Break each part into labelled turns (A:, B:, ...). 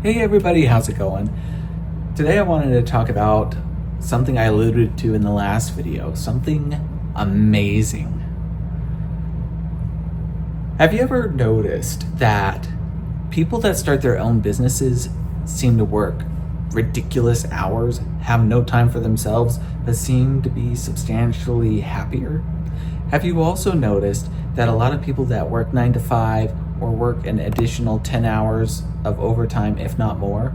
A: Hey everybody, how's it going? Today I wanted to talk about something I alluded to in the last video, something amazing. Have you ever noticed that people that start their own businesses seem to work ridiculous hours, have no time for themselves, but seem to be substantially happier? Have you also noticed that a lot of people that work 9 to 5 or work an additional 10 hours of overtime, if not more,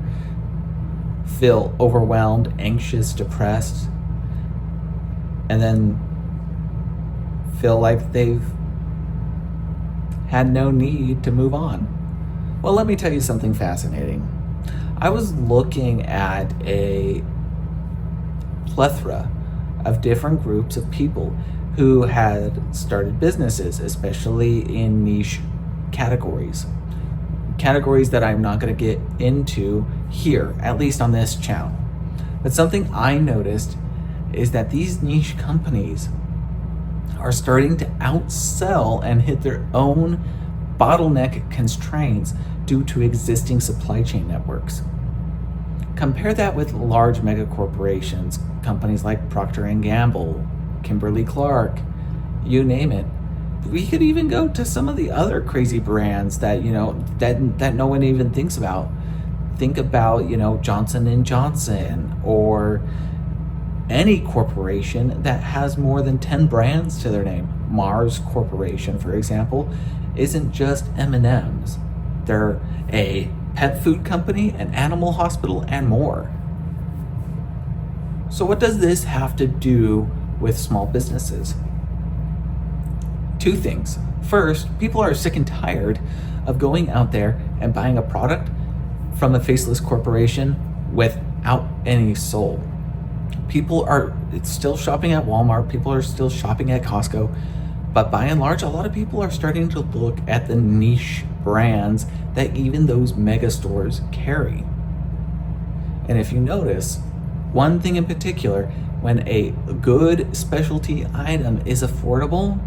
A: feel overwhelmed, anxious, depressed, and then feel like they've had no need to move on? Well, let me tell you something fascinating. I was looking at a plethora of different groups of people who had started businesses, especially in niche categories that I'm not going to get into here, at least on this channel. But something I noticed is that these niche companies are starting to outsell and hit their own bottleneck constraints due to existing supply chain networks. Compare that with large mega corporations, companies like Procter & Gamble, Kimberly Clark, you name it. We could even go to some of the other crazy brands that that no one even thinks about. Think about Johnson & Johnson, or any corporation that has more than 10 brands to their name. Mars Corporation, for example, isn't just M&Ms. They're a pet food company, an animal hospital, and more. So what does this have to do with small businesses? Two things. First, people are sick and tired of going out there and buying a product from a faceless corporation without any soul. People are still shopping at Walmart, people are still shopping at Costco, but by and large, a lot of people are starting to look at the niche brands that even those mega stores carry. And if you notice, one thing in particular, when a good specialty item is affordable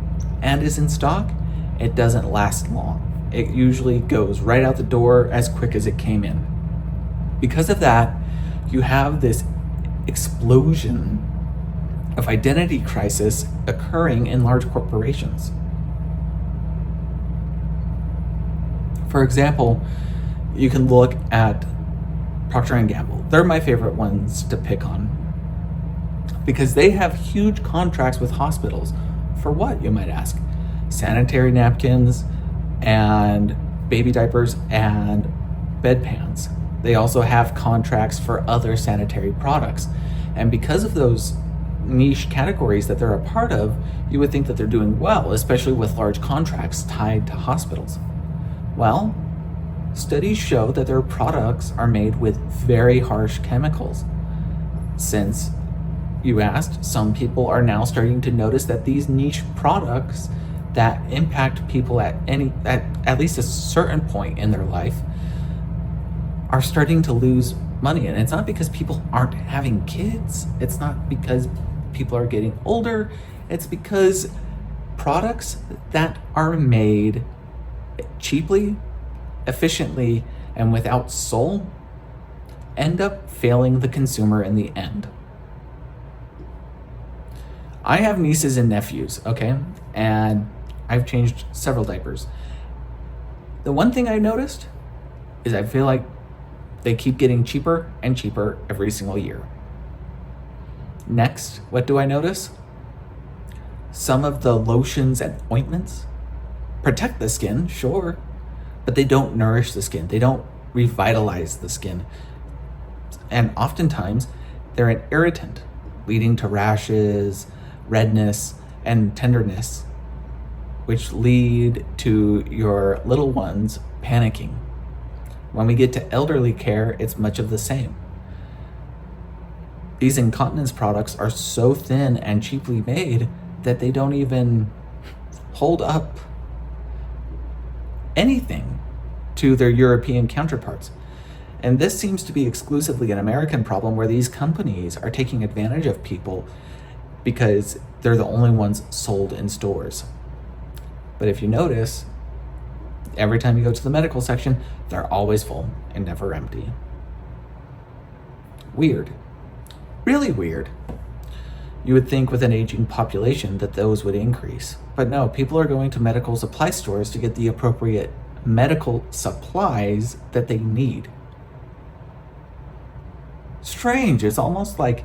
A: and is in stock, it doesn't last long. It usually goes right out the door as quick as it came in. Because of that, you have this explosion of identity crisis occurring in large corporations. For example, you can look at Procter & Gamble. They're my favorite ones to pick on because they have huge contracts with hospitals. For what, you might ask? Sanitary napkins and baby diapers and bedpans. They also have contracts for other sanitary products. And because of those niche categories that they're a part of, you would think that they're doing well, especially with large contracts tied to hospitals. Well, studies show that their products are made with very harsh chemicals. Since you asked, some people are now starting to notice that these niche products that impact people at least a certain point in their life are starting to lose money. And it's not because people aren't having kids. It's not because people are getting older. It's because products that are made cheaply, efficiently, and without soul end up failing the consumer in the end. I have nieces and nephews, okay? And I've changed several diapers. The one thing I noticed is I feel like they keep getting cheaper and cheaper every single year. Next, what do I notice? Some of the lotions and ointments protect the skin, sure, but they don't nourish the skin. They don't revitalize the skin. And oftentimes, they're an irritant, leading to rashes, redness, and tenderness, which lead to your little ones panicking. When we get to elderly care, it's much of the same. These incontinence products are so thin and cheaply made that they don't even hold up anything to their European counterparts. And this seems to be exclusively an American problem, where these companies are taking advantage of people because they're the only ones sold in stores. But if you notice, Every time you go to the medical section, they're always full and never empty. Weird. Really weird. You would think with an aging population that those would increase. But no, people are going to medical supply stores to get the appropriate medical supplies that they need. Strange. It's almost like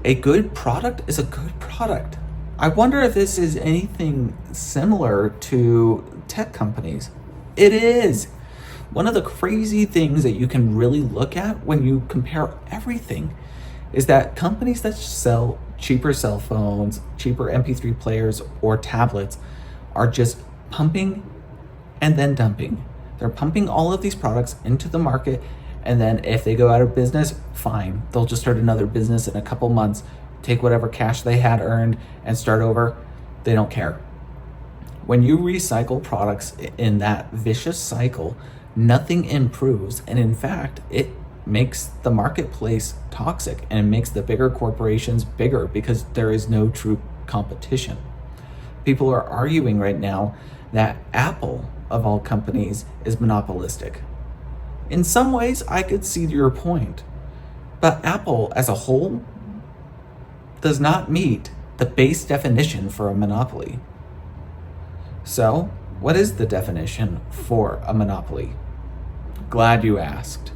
A: a good product is a good product. I wonder if this is anything similar to tech companies. It is. One of the crazy things that you can really look at when you compare everything is that companies that sell cheaper cell phones, cheaper MP3 players, or tablets are just pumping and then dumping. They're pumping all of these products into the market, and then if they go out of business, fine. They'll just start another business in a couple months, take whatever cash they had earned, and start over. They don't care. When you recycle products in that vicious cycle, nothing improves, and in fact, it makes the marketplace toxic, and it makes the bigger corporations bigger because there is no true competition. People are arguing right now that Apple, of all companies, is monopolistic. In some ways, I could see your point, but Apple as a whole does not meet the base definition for a monopoly. So, what is the definition for a monopoly? Glad you asked.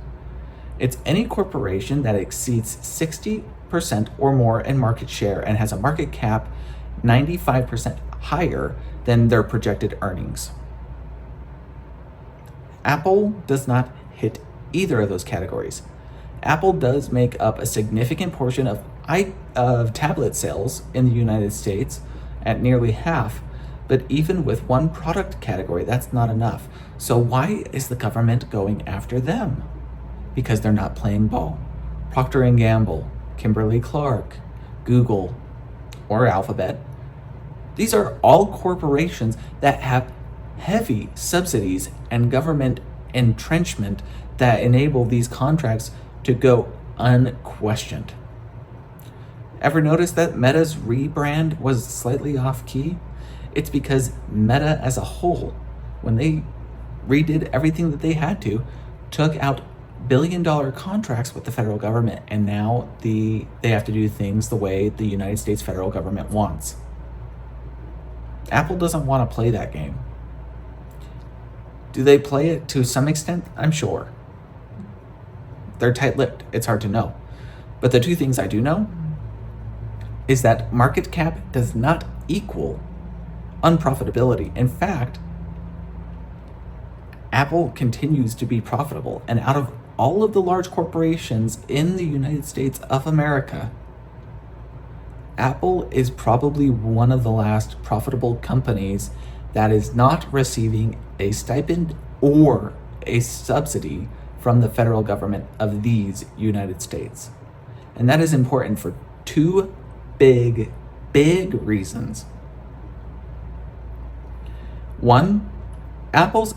A: It's any corporation that exceeds 60% or more in market share and has a market cap 95% higher than their projected earnings. Apple does not hit either of those categories. Apple does make up a significant portion of tablet sales in the United States at nearly half, but even with one product category, that's not enough. So why is the government going after them? Because they're not playing ball. Procter & Gamble, Kimberly Clark, Google, or Alphabet. These are all corporations that have heavy subsidies and government entrenchment that enable these contracts to go unquestioned. Ever notice that Meta's rebrand was slightly off key? It's because Meta as a whole, when they redid everything that they had to, took out billion-dollar contracts with the federal government, and now they have to do things the way the United States federal government wants. Apple doesn't want to play that game. Do they play it to some extent? I'm sure. They're tight-lipped. It's hard to know. But the two things I do know is that market cap does not equal unprofitability. In fact, Apple continues to be profitable. And out of all of the large corporations in the United States of America, Apple is probably one of the last profitable companies that is not receiving a stipend or a subsidy from the federal government of these United States. And that is important for two big reasons. One, Apple's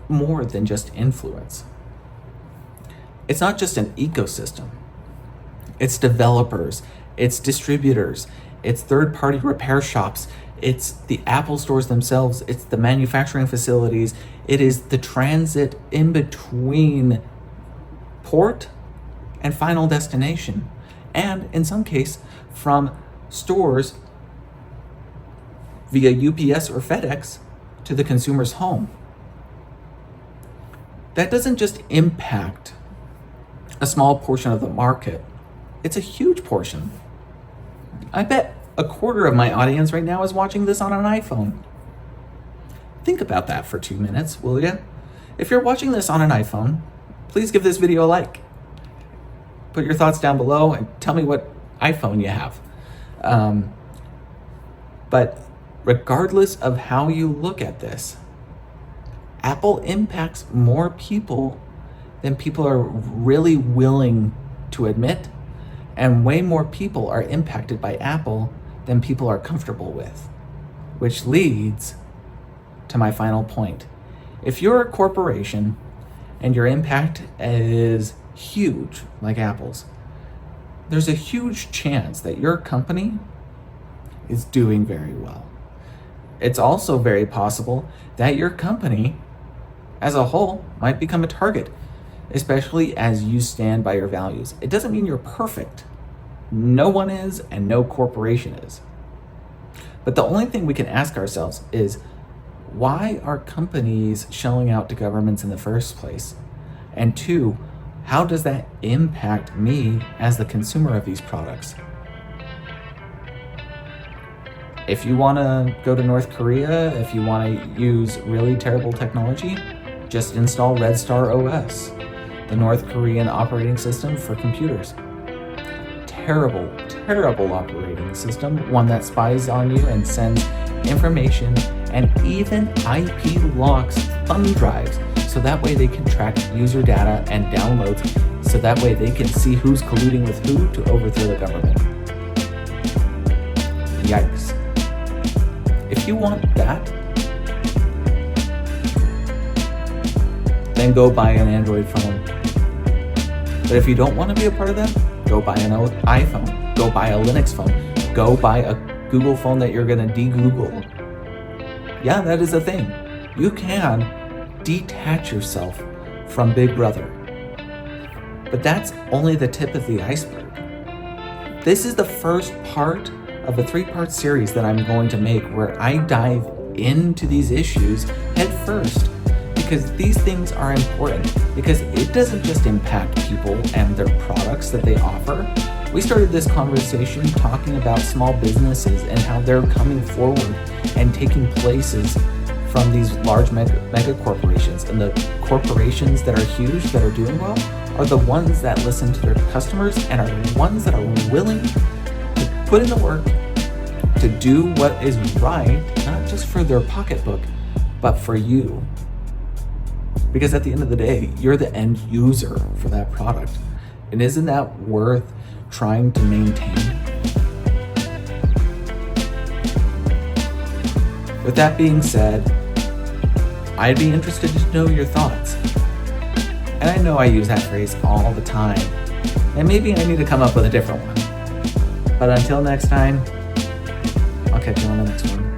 A: more than just influence. It's not just an ecosystem. It's developers, it's distributors, it's third-party repair shops, it's the Apple stores themselves, it's the manufacturing facilities, it is the transit in between port and final destination, and in some case from stores via UPS or FedEx to the consumer's home. That doesn't just impact a small portion of the market, it's a huge portion. I bet a quarter of my audience right now is watching this on an iPhone. Think about that for 2 minutes, will you? If you're watching this on an iPhone, please give this video a like. Put your thoughts down below and tell me what iPhone you have. But regardless of how you look at this, Apple impacts more people than people are really willing to admit, and way more people are impacted by Apple than people are comfortable with, which leads to my final point. If you're a corporation and your impact is huge, like Apple's, there's a huge chance that your company is doing very well. It's also very possible that your company as a whole might become a target, especially as you stand by your values. It doesn't mean you're perfect. No one is, and no corporation is. But the only thing we can ask ourselves is, why are companies shelling out to governments in the first place? And two, how does that impact me as the consumer of these products? If you want to go to North Korea, if you want to use really terrible technology, just install Red Star OS, the North Korean operating system for computers. Terrible, terrible operating system, one that spies on you and sends information and even IP locks thumb drives, so that way they can track user data and downloads, so that way they can see who's colluding with who to overthrow the government. Yikes. If you want that, then go buy an Android phone. But if you don't want to be a part of that, go buy an iPhone, go buy a Linux phone, go buy a Google phone that you're going to de-Google. Yeah, that is a thing. You can detach yourself from Big Brother. But that's only the tip of the iceberg. This is the first part of a 3-part series that I'm going to make where I dive into these issues head first, because these things are important, because it doesn't just impact people and their products that they offer. We started this conversation talking about small businesses and how they're coming forward and taking places from these large mega corporations, and the corporations that are huge, that are doing well, are the ones that listen to their customers and are the ones that are willing to put in the work to do what is right, not just for their pocketbook, but for you. Because at the end of the day, you're the end user for that product. And isn't that worth trying to maintain? With that being said, I'd be interested to know your thoughts. And I know I use that phrase all the time, and maybe I need to come up with a different one. But until next time, I'll catch you on the next one.